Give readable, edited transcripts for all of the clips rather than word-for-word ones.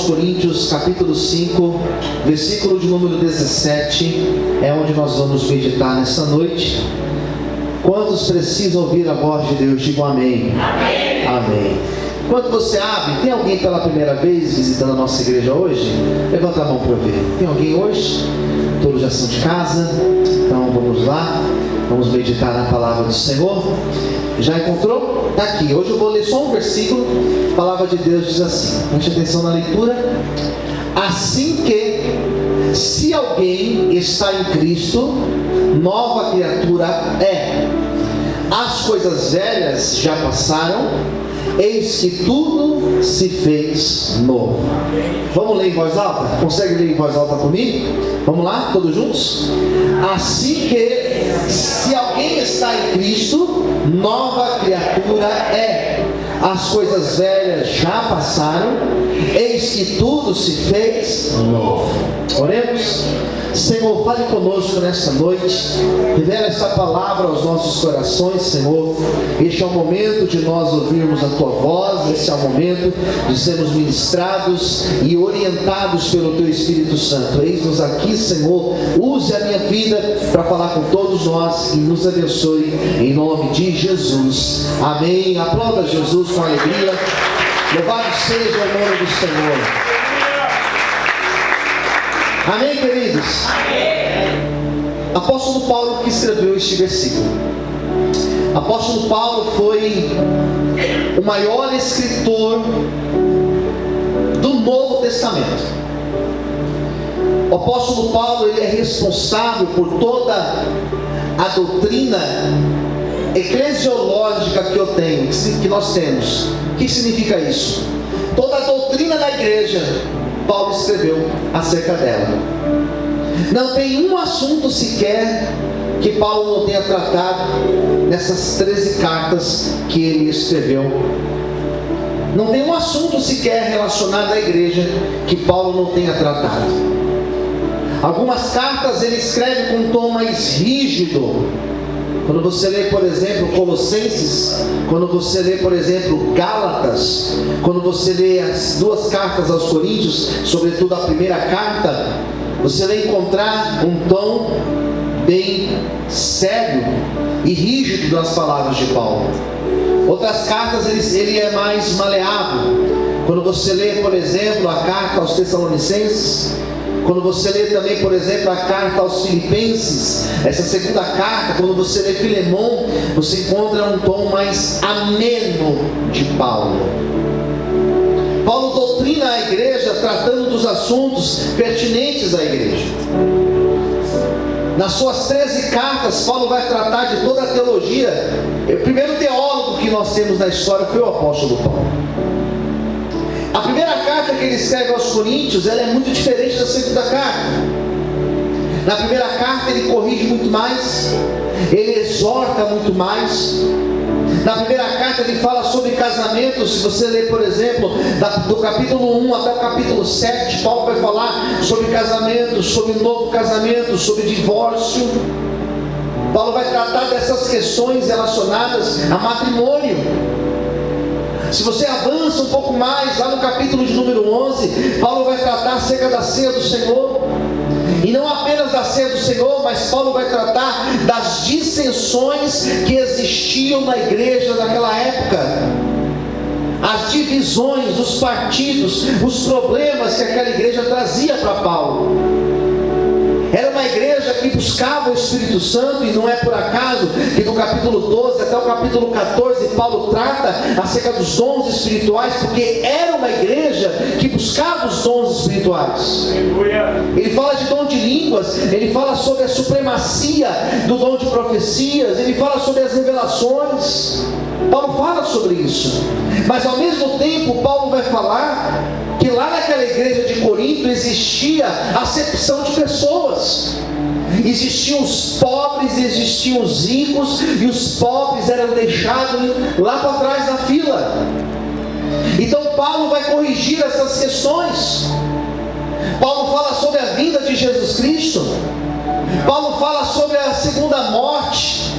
Coríntios, capítulo 5, versículo de número 17, é onde nós vamos meditar nessa noite. Quantos precisam ouvir a voz de Deus? Digam amém. Amém. Amém. Enquanto você abre, tem alguém pela primeira vez visitando a nossa igreja hoje? Levanta a mão para eu ver. Tem alguém hoje? Todos já são de casa? Então vamos lá. Vamos meditar na palavra do Senhor. Já encontrou? Está aqui. Hoje eu vou ler só um versículo. A palavra de Deus diz assim. Preste atenção na leitura. Assim que, se alguém está em Cristo, nova criatura é. As coisas velhas já passaram, eis que tudo se fez novo. Vamos ler em voz alta? Consegue ler em voz alta comigo? Vamos lá, todos juntos? Assim que, se alguém está em Cristo, nova criatura é. As coisas velhas já passaram, eis que tudo se fez novo. Oremos. Senhor, fale conosco nesta noite, revela esta palavra aos nossos corações, Senhor. Este é o momento de nós ouvirmos a Tua voz, este é o momento de sermos ministrados e orientados pelo Teu Espírito Santo. Eis-nos aqui, Senhor, use a minha vida para falar com todos nós e nos abençoe, em nome de Jesus. Amém. Aplauda Jesus com alegria. Louvado seja o nome do Senhor. Amém, queridos? Amém. Apóstolo Paulo que escreveu este versículo. Apóstolo Paulo foi o maior escritor do Novo Testamento. O apóstolo Paulo, ele é responsável por toda a doutrina eclesiológica que nós temos. O que significa isso? Toda a doutrina da igreja, Paulo escreveu acerca dela. Não tem um assunto sequer que Paulo não tenha tratado nessas 13 cartas que ele escreveu. Não tem um assunto sequer relacionado à igreja que Paulo não tenha tratado. Algumas cartas ele escreve com um tom mais rígido. Quando você lê, por exemplo, Colossenses, quando você lê, por exemplo, Gálatas, quando você lê as duas cartas aos Coríntios, sobretudo a primeira carta, você vai encontrar um tom bem sério e rígido das palavras de Paulo. Outras cartas ele é mais maleável. Quando você lê, por exemplo, a carta aos Tessalonicenses, quando você lê também, por exemplo, a carta aos Filipenses, essa segunda carta, quando você lê Filemão, você encontra um tom mais ameno de Paulo. Paulo doutrina a igreja tratando dos assuntos pertinentes à igreja. Nas suas 13 cartas, Paulo vai tratar de toda a teologia. O primeiro teólogo que nós temos na história foi o apóstolo Paulo. A primeira carta que ele escreve aos Coríntios, ela é muito diferente da segunda carta. Na primeira carta ele corrige muito mais, ele exorta muito mais. Na primeira carta ele fala sobre casamento. Se você ler, por exemplo, do capítulo 1 até o capítulo 7, Paulo vai falar sobre casamento, sobre novo casamento, sobre divórcio. Paulo vai tratar dessas questões relacionadas a matrimônio. Se você avança um pouco mais, lá no capítulo de número 11, Paulo vai tratar acerca da ceia do Senhor. E não apenas da ceia do Senhor, mas Paulo vai tratar das dissensões que existiam na igreja naquela época. As divisões, os partidos, os problemas que aquela igreja trazia para Paulo. Era uma igreja que buscava o Espírito Santo, e não é por acaso que do capítulo 12 até o capítulo 14 Paulo trata acerca dos dons espirituais, porque era uma igreja que buscava os dons espirituais. Ele fala de dom de línguas, ele fala sobre a supremacia do dom de profecias, ele fala sobre as revelações. Paulo fala sobre isso, mas ao mesmo tempo Paulo vai falar que lá naquela igreja de Corinto existia acepção de pessoas. Existiam os pobres e existiam os ricos, e os pobres eram deixados lá para trás da fila. Então Paulo vai corrigir essas questões. Paulo fala sobre a vinda de Jesus Cristo. Paulo fala sobre a segunda morte.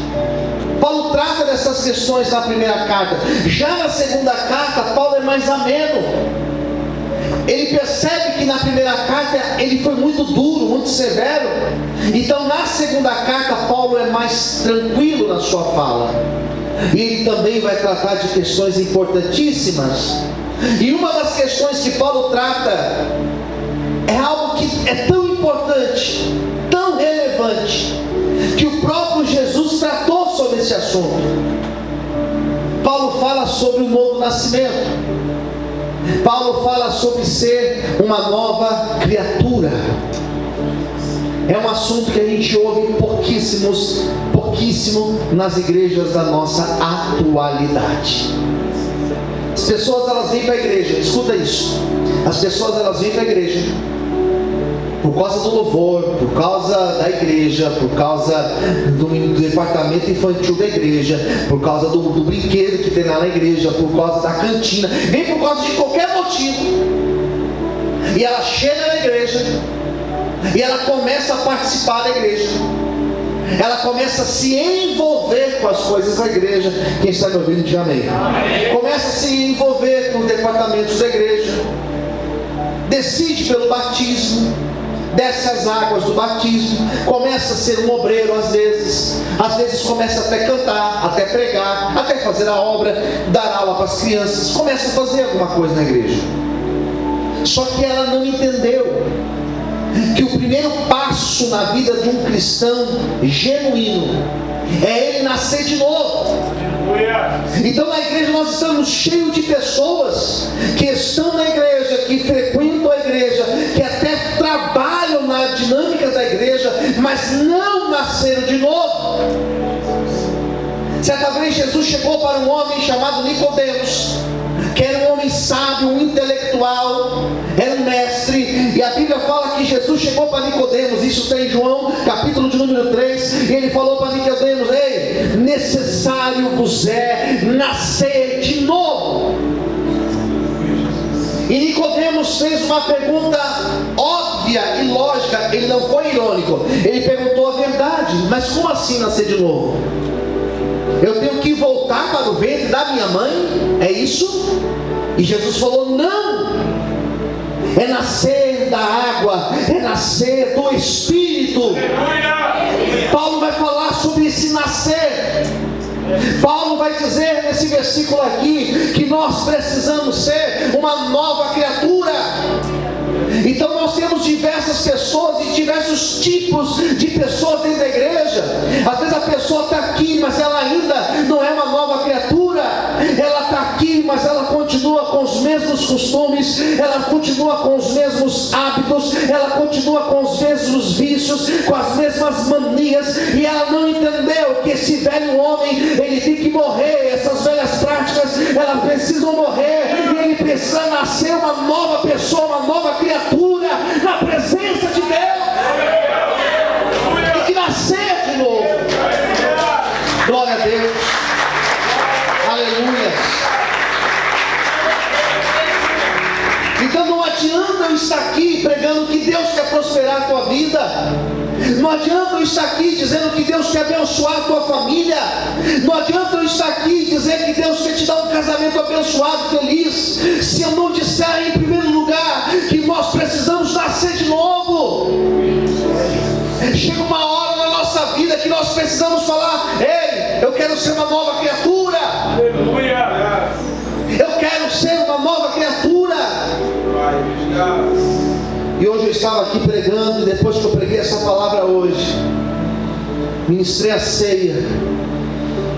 Paulo trata dessas questões na primeira carta. Já na segunda carta, Paulo é mais ameno. ele percebe que na primeira carta ele foi muito duro, muito severo. Então na segunda carta Paulo é mais tranquilo na sua fala. E ele também vai tratar de questões importantíssimas. E uma das questões que Paulo trata é algo que é tão importante, tão relevante, que o próprio Jesus tratou sobre esse assunto. Paulo fala sobre o novo nascimento. Paulo fala sobre ser uma nova criatura. É um assunto que a gente ouve pouquíssimo nas igrejas da nossa atualidade. As pessoas elas vêm para a igreja, escuta isso. As pessoas elas vêm para a igreja por causa do louvor, por causa da igreja, por causa do departamento infantil da igreja, por causa do brinquedo que tem lá na igreja, por causa da cantina. Vem por causa de qualquer motivo. E ela chega na igreja e ela começa a participar da igreja. Ela começa a se envolver com as coisas da igreja. Quem está me ouvindo, diga amém. Começa a se envolver com os departamentos da igreja. Decide pelo batismo, desce as águas do batismo, começa a ser um obreiro às vezes começa até cantar, até pregar, até fazer a obra, dar aula para as crianças, começa a fazer alguma coisa na igreja. Só que ela não entendeu que o primeiro passo na vida de um cristão genuíno é ele nascer de novo. Então na igreja nós estamos cheios de pessoas que estão na igreja, que frequentam a igreja, que até trabalham na dinâmica da igreja, mas não nasceram de novo. Certa vez Jesus chegou para um homem chamado Nicodemos, que era um homem sábio, um intelectual, era um mestre, e a Bíblia fala que Jesus chegou para Nicodemos, isso está em João, capítulo de número 3, e ele falou para Nicodemos: ei, necessário vos é nascer de novo. E Nicodemos fez uma pergunta óbvia e lógica, ele não foi irônico, ele perguntou a verdade: mas como assim nascer de novo? Eu tenho que voltar para o ventre da minha mãe? É isso? E Jesus falou: não, é nascer da água, é nascer do Espírito. Paulo vai falar sobre esse nascer. Paulo vai dizer nesse versículo aqui que nós precisamos ser uma nova criatura. Então nós temos diversas pessoas e diversos tipos de pessoas dentro da igreja. Às vezes a pessoa está aqui, mas ela ainda não é uma nova criatura. Ela está aqui, mas ela continua com os mesmos costumes, ela continua com os mesmos hábitos, ela continua com os mesmos vícios, com as mesmas manias, e ela não entendeu que esse velho homem, ele tem que morrer. Essas velhas práticas, elas precisam morrer, e ele precisa nascer uma nova pessoa, uma nova criatura na presença de Deus. Tem que nascer de novo. Glória a Deus. Aleluia. Então não adianta eu estar aqui pregando que Deus quer prosperar a tua vida. Não adianta eu estar aqui dizendo que Deus quer abençoar a tua família. Não adianta eu estar aqui dizer que Deus quer te dar um casamento abençoado, feliz, se eu não disser em primeiro lugar que nós precisamos nascer de novo. Chega uma hora na nossa vida que nós precisamos falar: ei, eu quero ser uma nova criatura. Eu quero ser uma nova criatura. E hoje eu estava aqui pregando, e depois que eu preguei essa palavra hoje, ministrei a ceia,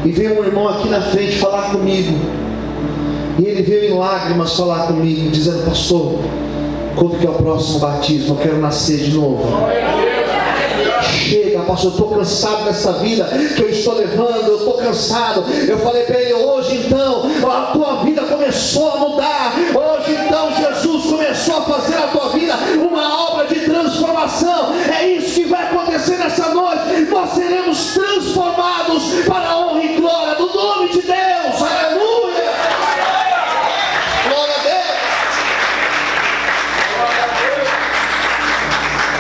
e veio um irmão aqui na frente falar comigo, e ele veio em lágrimas falar comigo, dizendo: pastor, quando que é o próximo batismo? Eu quero nascer de novo. Chega, pastor, eu estou cansado dessa vida que eu estou levando, eu estou cansado. Eu falei para ele: hoje então a tua vida começou a mudar. Hoje então Jesus começou a fazer a tua vida uma obra de transformação. É isso que vai acontecer nessa noite. Nós seremos transformados para a honra e glória do nome de Deus. Aleluia. Glória a Deus.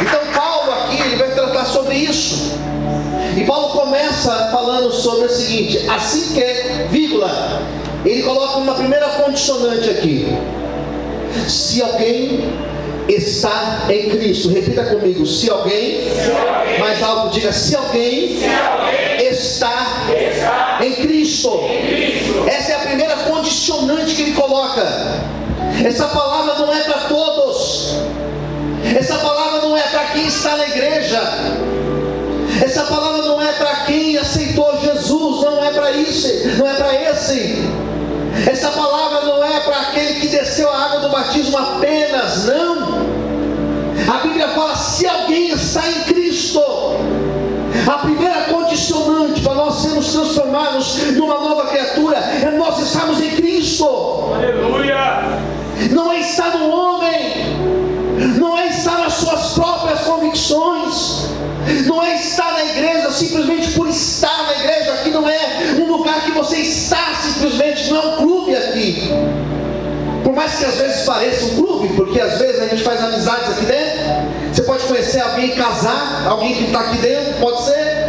Então Paulo aqui, ele vai tratar sobre isso. E Paulo começa falando sobre o seguinte: assim que, vírgula, ele coloca uma primeira condicionante aqui. Se alguém está em Cristo, repita comigo, se alguém, mais alto, diga, se alguém está em Cristo. Essa é a primeira condicionante que ele coloca. Essa palavra não é para todos. Essa palavra não é para quem está na igreja. Essa palavra não é para quem aceitou Jesus. Não é para isso, não é para esse. Essa palavra não é para aquele que desceu a água do batismo apenas, não. A Bíblia fala, se alguém está em Cristo. A primeira condicionante para nós sermos transformados numa nova criatura é nós estarmos em Cristo. Aleluia! Não é estar no homem, não é estar nas suas próprias convicções, não é estar na igreja simplesmente por estar na igreja. Aqui não é um lugar que você está simplesmente, não é um clube aqui. Por mais que às vezes pareça um clube, porque às vezes a gente faz amizades aqui dentro. Você pode conhecer alguém e casar, alguém que está aqui dentro, pode ser.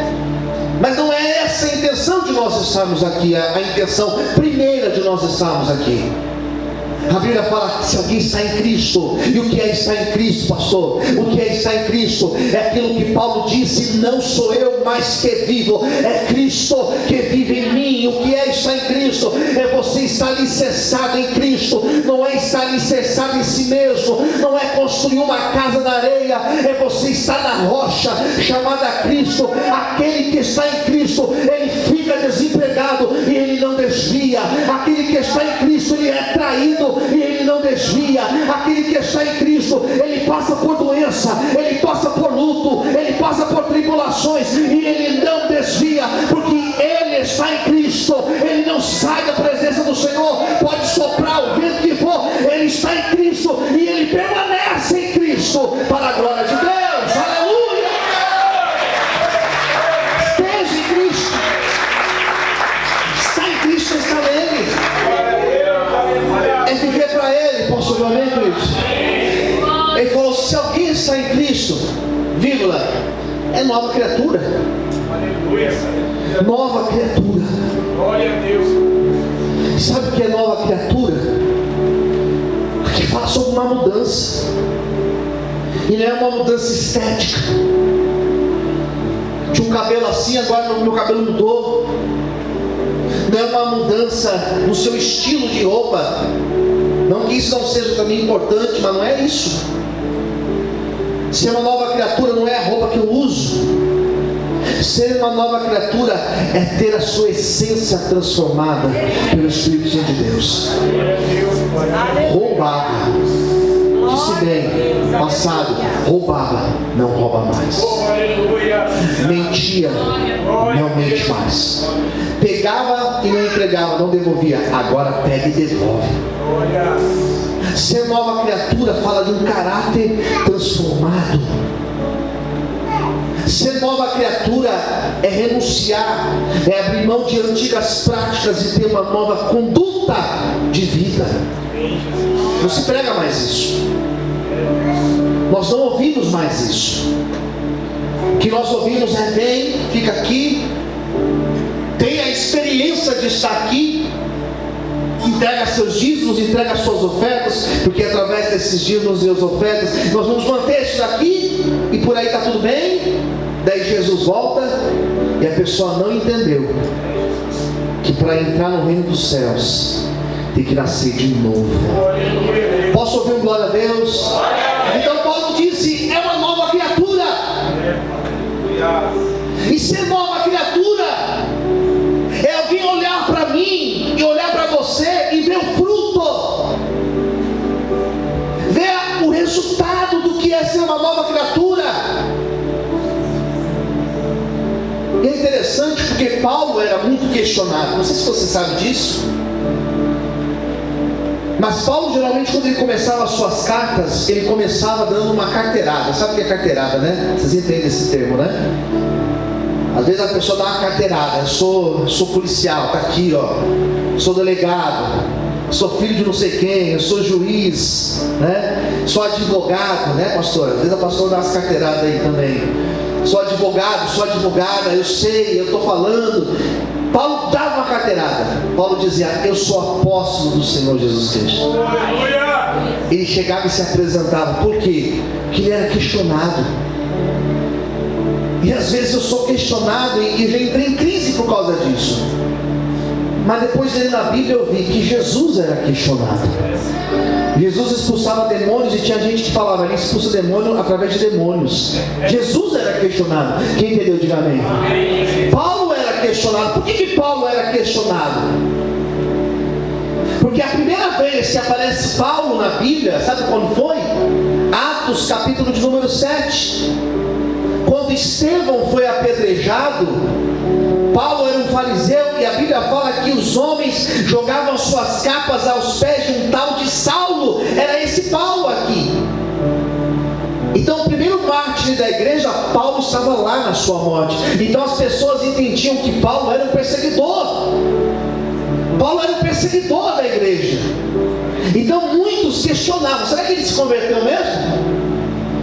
Mas não é essa a intenção de nós estarmos aqui, a intenção primeira de nós estarmos aqui. A Bíblia fala que se alguém está em Cristo. E o que é estar em Cristo, pastor? O que é estar em Cristo? É aquilo que Paulo disse, não sou eu mais que vivo, é Cristo que vive em mim. O que é estar em Cristo? É você estar alicerçado em Cristo. Não é estar alicerçado em si mesmo, não é construir uma casa na areia, é você estar na rocha chamada Cristo. Aquele que está em Cristo, ele fica desempregado e ele não desvia. Aquele que está em Cristo, ele é traído e ele não desvia. Aquele que está em Cristo, ele passa por doença, ele passa por luto, ele passa por tribulações e ele não desvia, porque ele está em Cristo. Ele não sai da presença do Senhor, pode soprar o vento que for, ele está em Cristo e ele permanece em Cristo para a glória de Deus. Aleluia! Esteja em Cristo. Está em Cristo, está nele. É viver para ele. Posso ouvir amém, queridos? Ele falou, se alguém está em Cristo, vírgula, é nova criatura. Nova criatura. Glória a Deus. Sabe o que é nova criatura? Aqui fala sobre uma mudança. E não é uma mudança estética. Tinha um cabelo assim, agora meu cabelo mudou. Não é uma mudança no seu estilo de roupa. Não que isso não seja também importante, mas não é isso. Ser uma nova criatura não é a roupa que eu uso. Ser uma nova criatura é ter a sua essência transformada pelo Espírito Santo de Deus. Roubava, disse bem, passado, roubava, não rouba mais. Mentia, não mente mais. Pegava e não entregava, não devolvia. Agora pega e devolve. Ser nova criatura fala de um caráter transformado. Ser nova criatura é renunciar, é abrir mão de antigas práticas e ter uma nova conduta de vida. Não se prega mais isso. Nós não ouvimos mais isso. O que nós ouvimos é: vem, fica aqui, tem a experiência de estar aqui, entrega seus dízimos, entrega suas ofertas, porque através desses dízimos e as ofertas nós vamos manter isso daqui e por aí está tudo bem. Daí Jesus volta e a pessoa não entendeu que para entrar no reino dos céus tem que nascer de novo. Posso ouvir um glória a Deus? Então Paulo disse: é uma nova criatura. E ser nova criatura é alguém olhar para mim e olhar para você e ver o fruto, ver o resultado do que é ser uma nova criatura. E é interessante porque Paulo era muito questionado. Não sei se você sabe disso, mas Paulo geralmente, quando ele começava as suas cartas, ele começava dando uma carteirada. Sabe o que é carteirada, né? Vocês entendem esse termo, né? Às vezes a pessoa dá uma carteirada: eu sou policial, tá aqui, ó, sou delegado, sou filho de não sei quem, eu sou juiz, né? Sou advogado, né, pastor? Às vezes a pastora dá umas carteiradas aí também. Sou advogado, sou advogada, eu sei, eu estou falando. Paulo dava uma carteirada. Paulo dizia: eu sou apóstolo do Senhor Jesus Cristo. ele chegava e se apresentava. Por quê? Porque ele era questionado. E às vezes eu sou questionado e já entrei em crise por causa disso. Mas depois de ler na Bíblia eu vi que Jesus era questionado. Jesus expulsava demônios e tinha gente que falava, ele expulsa demônio através de demônios. Jesus era questionado. Quem entendeu, diga amém. Paulo era questionado. Por que Paulo era questionado? Porque a primeira vez que aparece Paulo na Bíblia, sabe quando foi? Atos capítulo de número 7. Quando Estevão foi apedrejado, Paulo era um fariseu e a Bíblia fala que os homens jogavam suas capas aos pés de um tal de Saulo. Era esse Paulo aqui. Então o primeiro mártir da igreja, Paulo estava lá na sua morte. Então as pessoas entendiam que Paulo era um perseguidor. Paulo era um perseguidor da igreja. Então muitos questionavam, será que ele se converteu mesmo?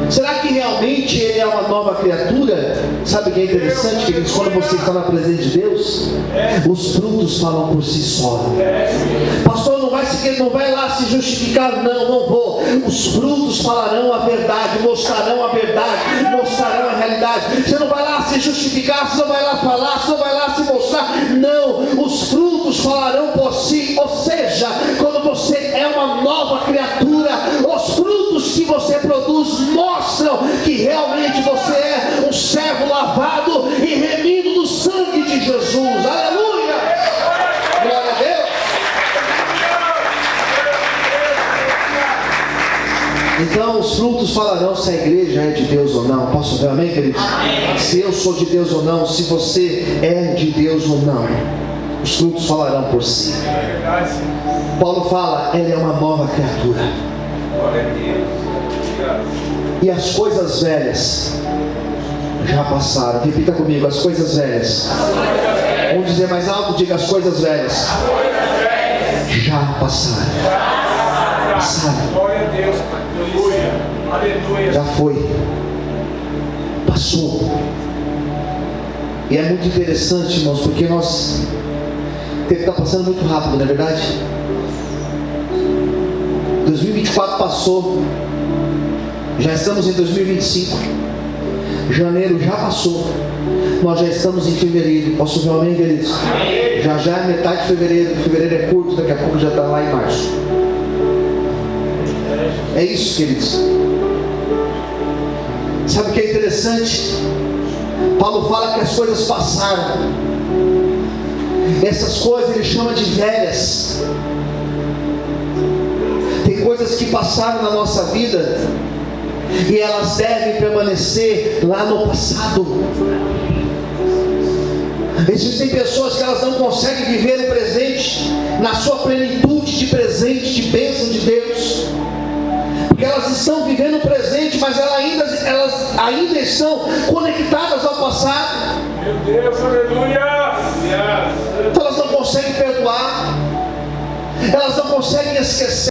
Será que realmente ele é uma nova criatura? Sabe o que é interessante, queridos? Quando você está na presença de Deus, os frutos falam por si só. Pastor, não vai lá se justificar. Não vou. Os frutos falarão a verdade, mostrarão a verdade, mostrarão a realidade. Você não vai lá se justificar, você não vai lá falar, você não vai lá se mostrar. Não, os frutos falarão por si. Ou seja, quando você é uma nova criatura, os frutos que você produz mostram que realmente você é um servo lavado e remido do sangue de Jesus. Aleluia! Glória a Deus! Então os frutos falarão se a igreja é de Deus ou não. Posso ver amém, queridos? Amém. Se eu sou de Deus ou não, se você é de Deus ou não, os frutos falarão por si. Paulo fala, ele é uma nova criatura. Glória a Deus. E as coisas velhas já passaram. Repita comigo, as coisas velhas. Vamos dizer mais alto, diga, as coisas velhas já passaram. Passaram. Glória a Deus. Aleluia. Já foi. Passou. E é muito interessante, irmãos, porque nós está passando muito rápido, não é verdade? 2024 passou. Já estamos em 2025. Janeiro já passou. Nós já estamos em fevereiro. Posso ver um amém, queridos? Amém. Já é metade de fevereiro. Fevereiro é curto, daqui a pouco já está lá em março. É isso, queridos. Sabe o que é interessante? Paulo fala que as coisas passaram. Essas coisas ele chama de velhas. Tem coisas que passaram na nossa vida e elas devem permanecer lá no passado. Existem pessoas que elas não conseguem viver o presente na sua plenitude de presente, de bênção de Deus, porque elas estão vivendo o presente, mas elas ainda estão conectadas ao passado. Meu Deus, aleluia. Então elas não conseguem perdoar, elas não conseguem esquecer.